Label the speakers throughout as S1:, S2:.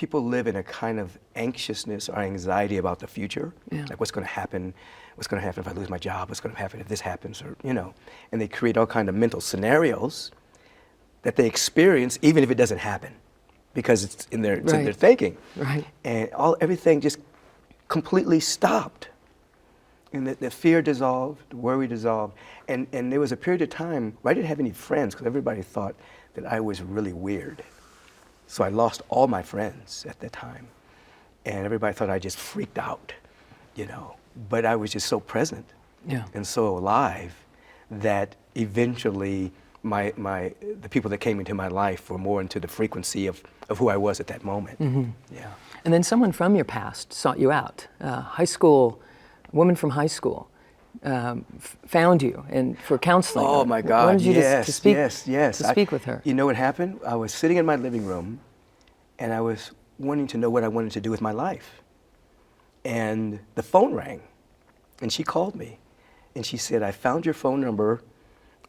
S1: people live in a kind of anxiousness or anxiety about the future.
S2: Yeah.
S1: Like, what's going to happen? What's going to happen if I lose my job? What's going to happen if this happens? Or, you know, and they create all kind of mental scenarios that they experience even if it doesn't happen, because it's in their, it's in their thinking.
S2: Right.
S1: And everything just completely stopped. And the fear dissolved, the worry dissolved. And there was a period of time where I didn't have any friends because everybody thought that I was really weird. So I lost all my friends at that time. And everybody thought I just freaked out, you know. But I was just so present and so alive that eventually the people that came into my life were more into the frequency of who I was at that moment.
S2: Mm-hmm.
S1: Yeah.
S2: And then someone from your past sought you out. High school, a woman from high school found you and for counseling.
S1: Oh my God!
S2: Wanted you
S1: yes,
S2: to speak,
S1: yes.
S2: To speak with her.
S1: You know what happened? I was sitting in my living room, and I was wanting to know what I wanted to do with my life. And the phone rang, and she called me, and she said, "I found your phone number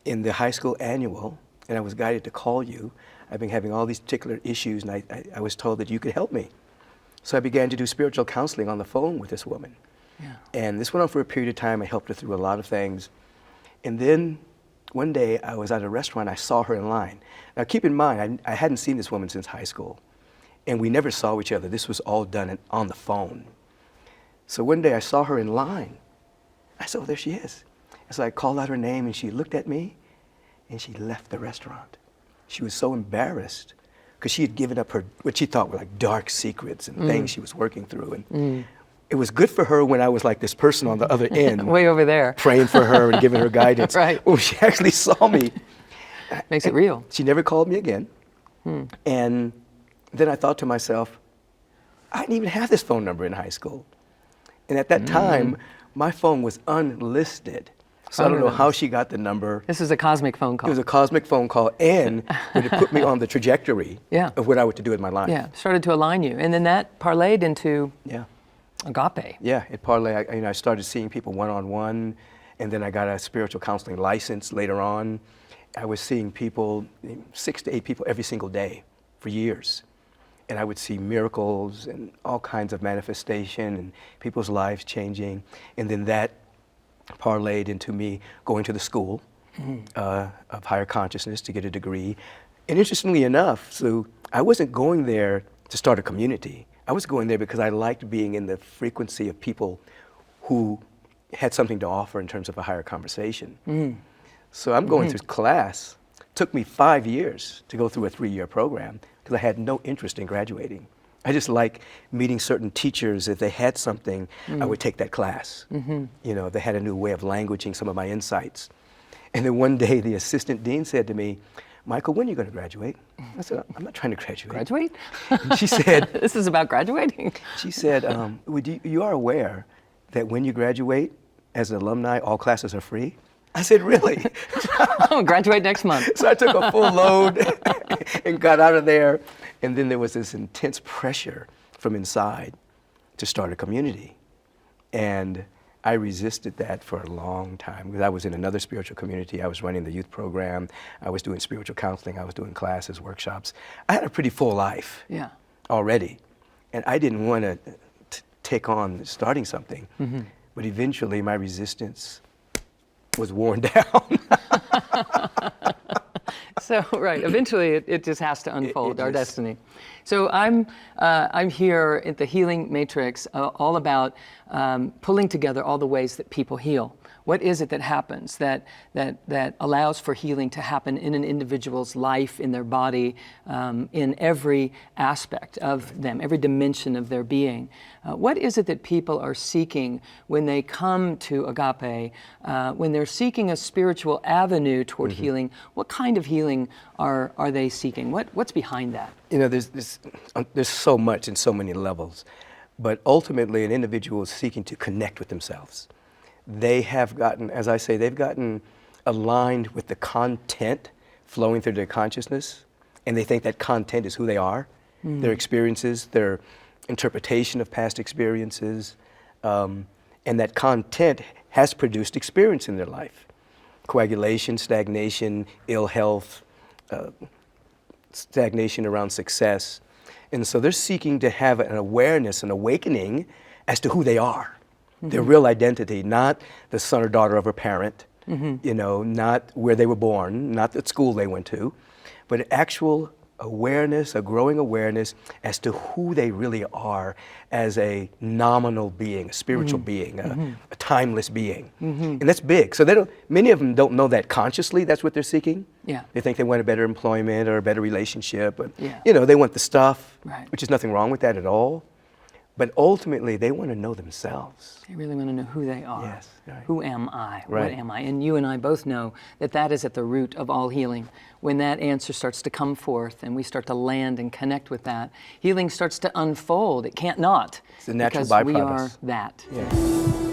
S1: in the high school annual, and I was guided to call you. I've been having all these particular issues, and I was told that you could help me." So I began to do spiritual counseling on the phone with this woman.
S2: Yeah.
S1: And this went on for a period of time. I helped her through a lot of things. And then one day I was at a restaurant, I saw her in line. Now keep in mind, I hadn't seen this woman since high school. And we never saw each other. This was all done on the phone. So one day I saw her in line. I said, "Oh, there she is." And so I called out her name, and she looked at me, and she left the restaurant. She was so embarrassed because she had given up her, what she thought were like dark secrets and things she was working through. And it was good for her when I was like this person on the other end.
S2: Way over there.
S1: Praying for her and giving her guidance.
S2: Right.
S1: When she actually saw me.
S2: Makes it real.
S1: She never called me again. And then I thought to myself, I didn't even have this phone number in high school. And at that time, my phone was unlisted. So I don't know how she got the number.
S2: This is a cosmic phone call.
S1: It was a cosmic phone call, and it put me on the trajectory of what I was to do in my life.
S2: Yeah, started to align you. And then that parlayed into agape.
S1: Yeah, it parlayed. I started seeing people one-on-one, and then I got a spiritual counseling license later on. I was seeing people, 6 to 8 people every single day for years. And I would see miracles and all kinds of manifestation and people's lives changing. And then that parlayed into me going to the school of higher consciousness to get a degree. And interestingly enough, so I wasn't going there to start a community. I was going there because I liked being in the frequency of people who had something to offer in terms of a higher conversation. So I'm going through class. It took me 5 years to go through a 3-year program because I had no interest in graduating. I just like meeting certain teachers. If they had something, I would take that class. You know, they had a new way of languaging some of my insights. And then one day the assistant dean said to me, "Michael, when are you going to graduate?" I said, "I'm not trying to graduate."
S2: Graduate?
S1: And she said,
S2: "This is about graduating."
S1: She said, you are aware that when you graduate as an alumni, all classes are free? I said, "Really?"
S2: I'll graduate next month.
S1: So I took a full load and got out of there. And then there was this intense pressure from inside to start a community. And I resisted that for a long time because I was in another spiritual community. I was running the youth program. I was doing spiritual counseling. I was doing classes, workshops. I had a pretty full life already. And I didn't want to take on starting something. But eventually my resistance was worn down.
S2: So, right, eventually it just has to unfold, our destiny. So I'm here at the Healing Matrix, all about pulling together all the ways that people heal. What is it that happens that allows for healing to happen in an individual's life, in their body, in every aspect of them, every dimension of their being? What is it that people are seeking when they come to Agape, when they're seeking a spiritual avenue toward healing? What kind of healing are they seeking? What's behind that?
S1: You know, there's so much and so many levels, but ultimately an individual is seeking to connect with themselves. They have gotten, as I say, they've gotten aligned with the content flowing through their consciousness, and they think that content is who they are, their experiences, their interpretation of past experiences, and that content has produced experience in their life. Coagulation, stagnation, ill health, stagnation around success. And so they're seeking to have an awareness, an awakening as to who they are, their real identity, not the son or daughter of a parent, you know, not where they were born, not the school they went to, but an actual awareness, a growing awareness as to who they really are as a nominal being, a spiritual being, a timeless being. And that's big. So they don't, many of them don't know that consciously that's what they're seeking.
S2: Yeah.
S1: They think they want a better employment or a better relationship. But,
S2: Yeah.
S1: you know, they want the stuff,
S2: Right.
S1: which is nothing wrong with that at all. But ultimately, they want to know themselves.
S2: They really want to know who they are.
S1: Yes, right.
S2: Who am I?
S1: Right.
S2: What am I? And you and I both know that that is at the root of all healing. When that answer starts to come forth and we start to land and connect with that, healing starts to unfold. It can't not.
S1: It's a natural
S2: because we
S1: byproduct.
S2: are that.
S1: Yeah.